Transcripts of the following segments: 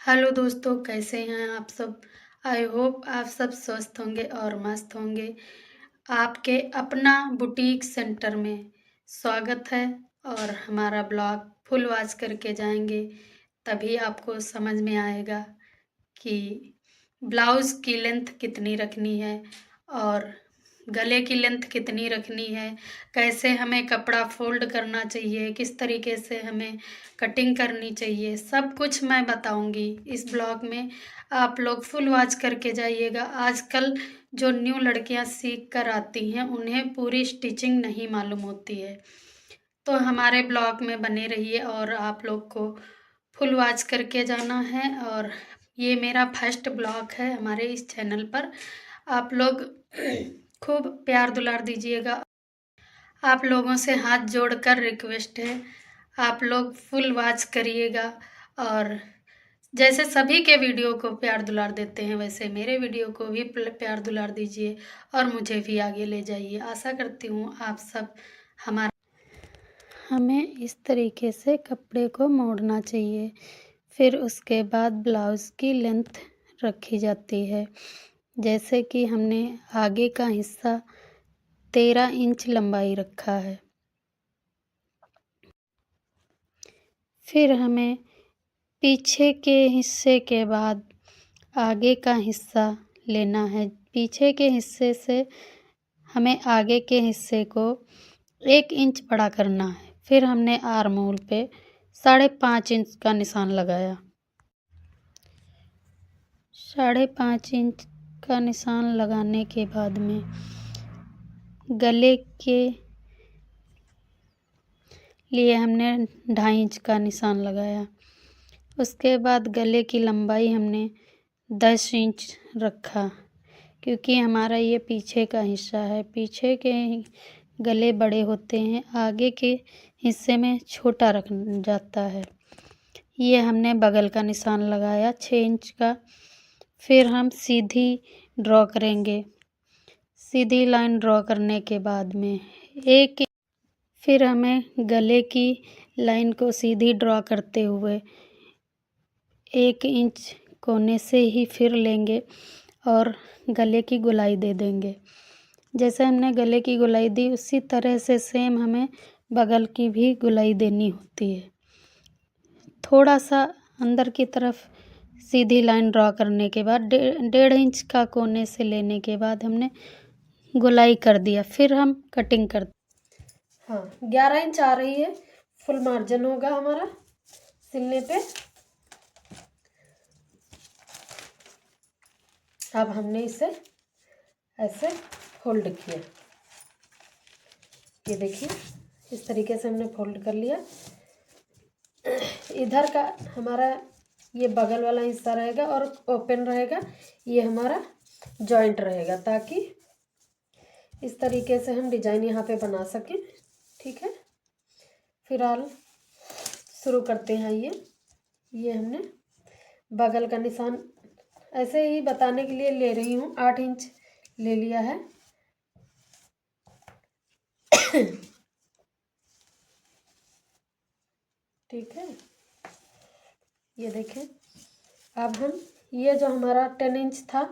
Hello दोस्तों, कैसे हैं आप सब। आई होप आप सब स्वस्थ होंगे और मस्त होंगे। आपके अपना बुटीक सेंटर में स्वागत है। और हमारा ब्लॉग फुल वॉच करके जाएंगे, तभी आपको समझ में आएगा कि ब्लाउज़ की लेंथ कितनी रखनी है और गले की लेंथ कितनी रखनी है, कैसे हमें कपड़ा फोल्ड करना चाहिए, किस तरीके से हमें कटिंग करनी चाहिए, सब कुछ मैं बताऊंगी इस ब्लॉग में। आप लोग फुल वॉच करके जाइएगा। आजकल जो न्यू लड़कियां सीख कर आती हैं उन्हें पूरी स्टिचिंग नहीं मालूम होती है, तो हमारे ब्लॉग में बने रहिए और आप लोग को फुल वॉच करके जाना है। और ये मेरा फर्स्ट ब्लॉग है हमारे इस चैनल पर। आप लोग खूब प्यार दुलार दीजिएगा। आप लोगों से हाथ जोड़कर रिक्वेस्ट है, आप लोग फुल वॉच करिएगा। और जैसे सभी के वीडियो को प्यार दुलार देते हैं वैसे मेरे वीडियो को भी प्यार दुलार दीजिए और मुझे भी आगे ले जाइए। आशा करती हूँ आप सब हमारा हमें इस तरीके से कपड़े को मोड़ना चाहिए। फिर उसके बाद ब्लाउज़ की लेंथ रखी जाती है। जैसे कि हमने आगे का हिस्सा 13 इंच लंबाई रखा है। फिर हमें पीछे के हिस्से के बाद आगे का हिस्सा लेना है। पीछे के हिस्से से हमें आगे के हिस्से को 1 इंच बड़ा करना है। फिर हमने आर्म होल पे 5.5 इंच का निशान लगाया। 5.5 इंच का निशान लगाने के बाद में गले के लिए हमने 2.5 इंच का निशान लगाया। उसके बाद गले की लंबाई हमने 10 इंच रखा, क्योंकि हमारा ये पीछे का हिस्सा है। पीछे के गले बड़े होते हैं, आगे के हिस्से में छोटा रख जाता है। ये हमने बगल का निशान लगाया 6 इंच का। फिर हम सीधी ड्रॉ करेंगे। सीधी लाइन ड्रॉ करने के बाद में फिर हमें गले की लाइन को सीधी ड्रॉ करते हुए 1 इंच कोने से ही फिर लेंगे और गले की गोलाई दे देंगे। जैसे हमने गले की गोलाई दी उसी तरह से सेम हमें बगल की भी गोलाई देनी होती है। थोड़ा सा अंदर की तरफ सीधी लाइन ड्रॉ करने के बाद 1.5 इंच का कोने से लेने के बाद हमने गोलाई कर दिया। फिर हम कटिंग कर 11 इंच आ रही है, फुल मार्जिन होगा हमारा सिलने पे। अब हमने इसे ऐसे फोल्ड किया, ये देखिए इस तरीके से हमने फोल्ड कर लिया। इधर का हमारा ये बगल वाला हिस्सा रहेगा और ओपन रहेगा, ये हमारा जॉइंट रहेगा, ताकि इस तरीके से हम डिजाइन यहाँ पे बना सकें। ठीक है, फिलहाल शुरू करते हैं। ये हमने बगल का निशान ऐसे ही बताने के लिए ले रही हूँ, 8 इंच ले लिया है। ठीक है, ये देखें। अब हम ये जो हमारा 10 इंच था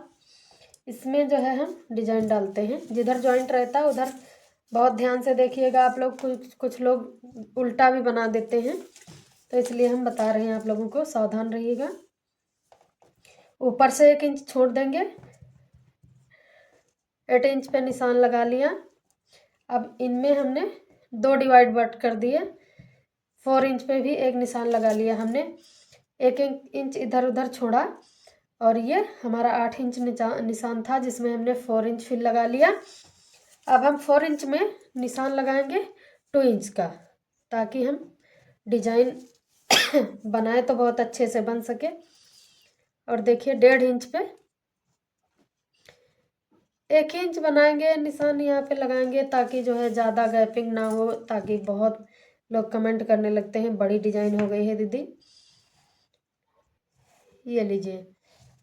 इसमें जो है हम डिजाइन डालते हैं। जिधर जॉइंट रहता है उधर बहुत ध्यान से देखिएगा आप लोग। कुछ लोग उल्टा भी बना देते हैं, तो इसलिए हम बता रहे हैं आप लोगों को, सावधान रहिएगा। ऊपर से 1 इंच छोड़ देंगे। 8 इंच पे निशान लगा लिया। अब इनमें हमने 2 डिवाइड बट कर दिए। 4 इंच पे भी एक निशान लगा लिया हमने। 1 इंच इधर उधर छोड़ा और ये हमारा 8 इंच निशान था, जिसमें हमने 4 इंच फिर लगा लिया। अब हम 4 इंच में निशान लगाएंगे 2 इंच का, ताकि हम डिजाइन बनाए तो बहुत अच्छे से बन सके। और देखिए 1.5 इंच पे 1 इंच बनाएंगे, निशान यहाँ पे लगाएंगे, ताकि जो है ज़्यादा गैपिंग ना हो। ताकि बहुत लोग कमेंट करने लगते हैं बड़ी डिजाइन हो गई है दीदी। ये लीजिए,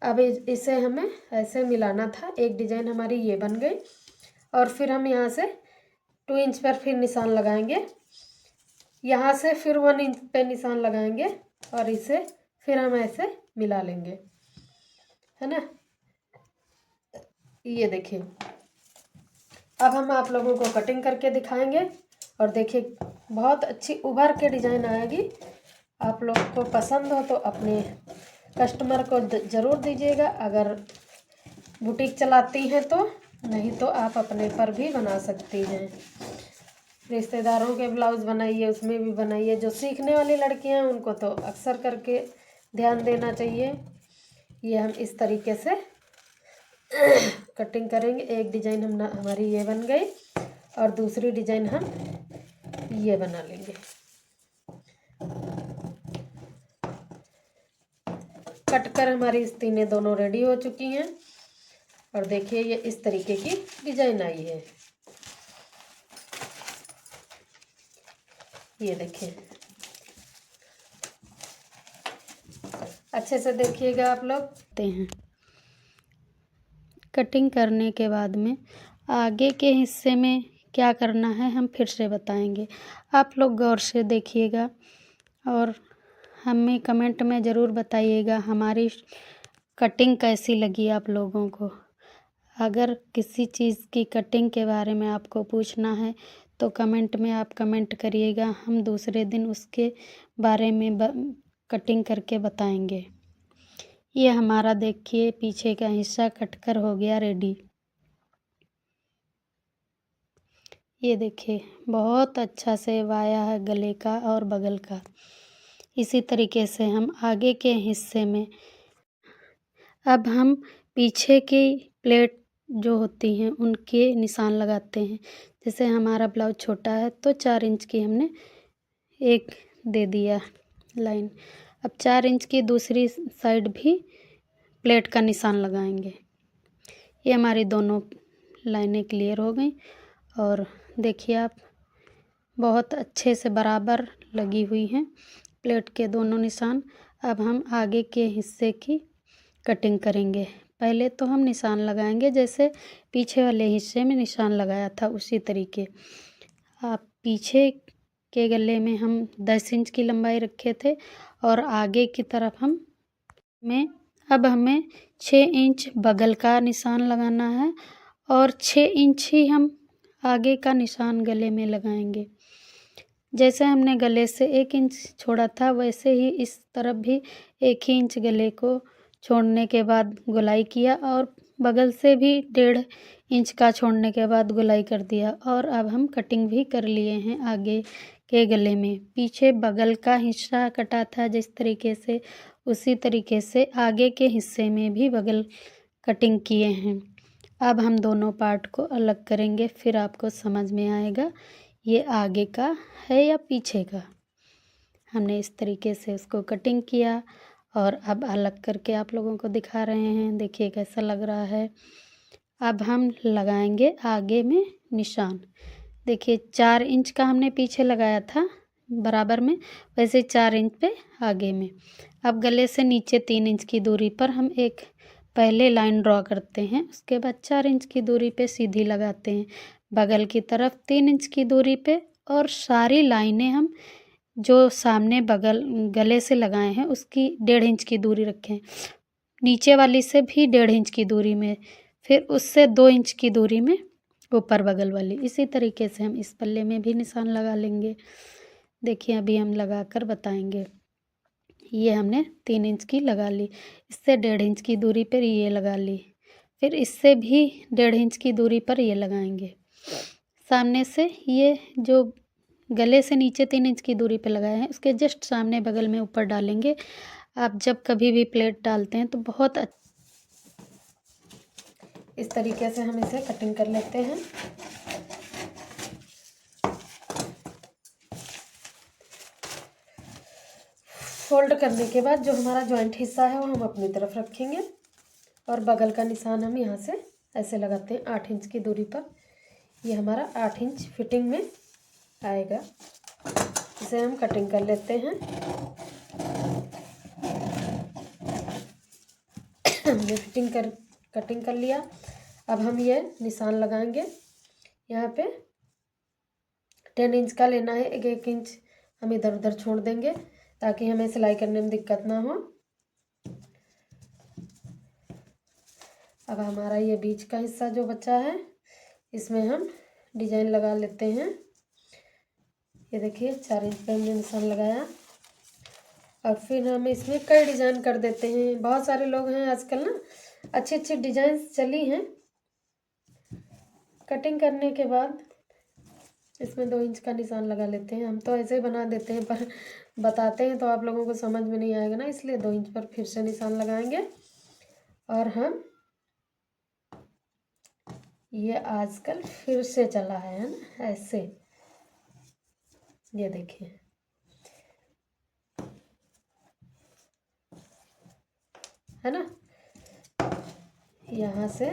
अब इसे हमें ऐसे मिलाना था। एक डिजाइन हमारी ये बन गई। और फिर हम यहाँ से 2 इंच पर फिर निशान लगाएंगे। यहाँ से फिर 1 इंच पे निशान लगाएंगे और इसे फिर हम ऐसे मिला लेंगे, है ना। ये देखिए, अब हम आप लोगों को कटिंग करके दिखाएंगे और देखिए बहुत अच्छी उभर के डिज़ाइन आएगी। आप लोग को पसंद हो तो अपने कस्टमर को ज़रूर दीजिएगा। अगर बुटीक चलाती हैं तो, नहीं तो आप अपने पर भी बना सकती हैं। रिश्तेदारों के ब्लाउज़ बनाइए, उसमें भी बनाइए। जो सीखने वाली लड़कियां हैं उनको तो अक्सर करके ध्यान देना चाहिए। ये हम इस तरीके से कटिंग करेंगे। एक डिज़ाइन हमारी ये बन गई और दूसरी डिज़ाइन हम ये बना लेंगे। कट कर हमारी इस तीनें दोनों रेडी हो चुकी हैं और देखिए ये इस तरीके की डिज़ाइन आई है। ये देखिए, अच्छे से देखिएगा आप लोग। हैं कटिंग करने के बाद में आगे के हिस्से में क्या करना है हम फिर से बताएंगे। आप लोग गौर से देखिएगा और हमें कमेंट में ज़रूर बताइएगा हमारी कटिंग कैसी लगी आप लोगों को। अगर किसी चीज़ की कटिंग के बारे में आपको पूछना है तो कमेंट में आप कमेंट करिएगा, हम दूसरे दिन उसके बारे में कटिंग करके बताएंगे। ये हमारा देखिए पीछे का हिस्सा कटकर हो गया रेडी। ये देखिए बहुत अच्छा से वाया है गले का और बगल का। इसी तरीके से हम आगे के हिस्से में अब हम पीछे की प्लेट जो होती हैं उनके निशान लगाते हैं। जैसे हमारा ब्लाउज छोटा है तो 4 इंच की हमने एक दे दिया लाइन। अब 4 इंच की दूसरी साइड भी प्लेट का निशान लगाएंगे। ये हमारी दोनों लाइनें क्लियर हो गई और देखिए आप बहुत अच्छे से बराबर लगी हुई हैं प्लेट के दोनों निशान। अब हम आगे के हिस्से की कटिंग करेंगे। पहले तो हम निशान लगाएंगे जैसे पीछे वाले हिस्से में निशान लगाया था उसी तरीके। आप पीछे के गले में हम 10 इंच की लंबाई रखे थे और आगे की तरफ अब हमें 6 इंच बगल का निशान लगाना है और 6 इंच ही हम आगे का निशान गले में लगाएंगे। जैसे हमने गले से 1 इंच छोड़ा था वैसे ही इस तरफ भी 1 ही इंच गले को छोड़ने के बाद गोलाई किया और बगल से भी 1.5 इंच का छोड़ने के बाद गोलाई कर दिया। और अब हम कटिंग भी कर लिए हैं आगे के गले में। पीछे बगल का हिस्सा कटा था जिस तरीके से, उसी तरीके से आगे के हिस्से में भी बगल कटिंग किए हैं। अब हम दोनों पार्ट को अलग करेंगे, फिर आपको समझ में आएगा ये आगे का है या पीछे का। हमने इस तरीके से उसको कटिंग किया और अब अलग करके आप लोगों को दिखा रहे हैं। देखिए कैसा लग रहा है। अब हम लगाएंगे आगे में निशान। देखिए 4 इंच का हमने पीछे लगाया था बराबर में, वैसे 4 इंच पे आगे में। अब गले से नीचे 3 इंच की दूरी पर हम एक पहले लाइन ड्रॉ करते हैं, उसके बाद 4 इंच की दूरी पे सीधी लगाते हैं। बगल की तरफ 3 इंच की दूरी पे और सारी लाइनें हम जो सामने बगल गले से लगाए हैं उसकी 1.5 इंच की दूरी रखें। नीचे वाली से भी 1.5 इंच की दूरी में, फिर उससे 2 इंच की दूरी में ऊपर बगल वाली। इसी तरीके से हम इस पल्ले में भी निशान लगा लेंगे। देखिए अभी हम लगा कर बताएंगे। ये हमने 3 इंच की लगा ली, इससे 1.5 इंच की दूरी पर ये लगा ली, फिर इससे भी 1.5 इंच की दूरी पर ये लगाएंगे। सामने से ये जो गले से नीचे 3 इंच की दूरी पे लगाए हैं उसके जस्ट सामने बगल में ऊपर डालेंगे। आप जब कभी भी प्लेट डालते हैं तो बहुत इस तरीके से हम इसे कटिंग कर लेते हैं। फोल्ड करने के बाद जो हमारा जॉइंट हिस्सा है वो हम अपनी तरफ रखेंगे और बगल का निशान हम यहाँ से ऐसे लगाते हैं 8 इंच की दूरी पर। ये हमारा 8 इंच फिटिंग में आएगा। इसे हम कटिंग कर लेते हैं। हमने कटिंग कर लिया। अब हम ये निशान लगाएंगे। यहाँ पे 10 इंच का लेना है, 1 इंच हम इधर उधर छोड़ देंगे ताकि हमें सिलाई करने में दिक्कत ना हो। अब हमारा ये बीच का हिस्सा जो बचा है इसमें हम डिजाइन लगा लेते हैं। ये देखिए 4 इंच पे हमने निशान लगाया और फिर हम इसमें कई डिजाइन कर देते हैं। बहुत सारे लोग हैं आजकल ना, अच्छी अच्छी डिजाइन चली हैं। कटिंग करने के बाद इसमें 2 इंच का निशान लगा लेते हैं। हम तो ऐसे ही बना देते हैं, पर बताते हैं तो आप लोगों को समझ में नहीं आएगा ना, इसलिए 2 इंच पर फिर से निशान लगाएंगे। और हम ये आजकल फिर से चला है ना, ऐसे ये देखिए है ना, यहाँ से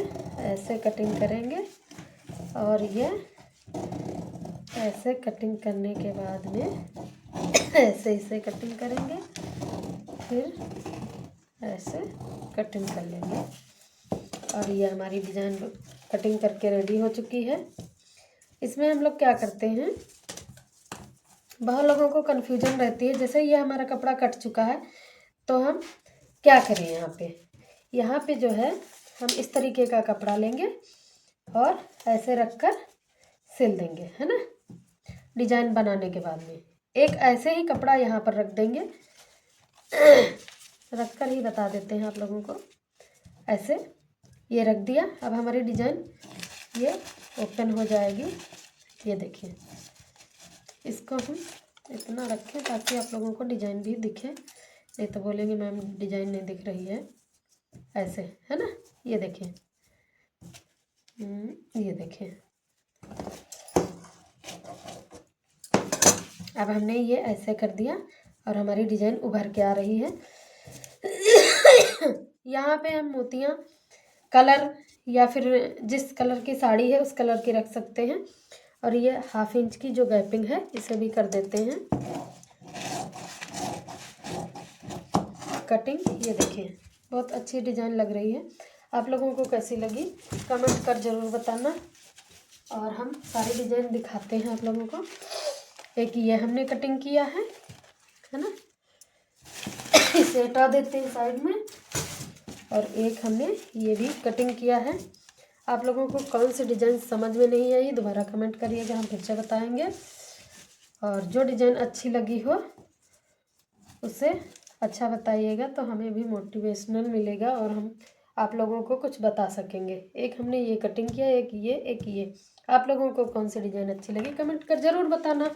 ऐसे कटिंग करेंगे और ये ऐसे कटिंग करने के बाद में ऐसे इसे कटिंग करेंगे, फिर ऐसे कटिंग कर लेंगे। और ये हमारी डिजाइन कटिंग करके रेडी हो चुकी है। इसमें हम लोग क्या करते हैं, बहुत लोगों को कन्फ्यूजन रहती है। जैसे ये हमारा कपड़ा कट चुका है तो हम क्या करें, यहाँ पे जो है हम इस तरीके का कपड़ा लेंगे और ऐसे रखकर सिल देंगे, है ना। डिजाइन बनाने के बाद में एक ऐसे ही कपड़ा यहाँ पर रख देंगे, रख कर ही बता देते हैं आप लोगों को। ऐसे ये रख दिया। अब हमारी डिजाइन ये ओपन हो जाएगी। ये देखिए, इसको हम इतना रखें ताकि आप लोगों को डिजाइन भी दिखे, नहीं तो बोलेंगे मैम डिजाइन नहीं दिख रही है। ऐसे है ना, ये देखिए, ये देखिए। अब हमने ये ऐसे कर दिया और हमारी डिजाइन उभर के आ रही है। यहाँ पे हम मोतियाँ कलर या फिर जिस कलर की साड़ी है उस कलर की रख सकते हैं। और ये 1/2 इंच की जो गैपिंग है इसे भी कर देते हैं कटिंग। ये देखिए, बहुत अच्छी डिजाइन लग रही है। आप लोगों को कैसी लगी कमेंट कर ज़रूर बताना। और हम सारी डिजाइन दिखाते हैं आप लोगों को। एक ये हमने कटिंग किया है ना, इसे हटा देते हैं साइड में। और एक हमने ये भी कटिंग किया है। आप लोगों को कौन सी डिजाइन समझ में नहीं आई दोबारा कमेंट करिएगा, हम फिर से बताएंगे। और जो डिजाइन अच्छी लगी हो उसे अच्छा बताइएगा, तो हमें भी मोटिवेशनल मिलेगा और हम आप लोगों को कुछ बता सकेंगे। एक हमने ये कटिंग किया, एक ये। आप लोगों को कौन सी डिजाइन अच्छी लगी कमेंट कर ज़रूर बताना।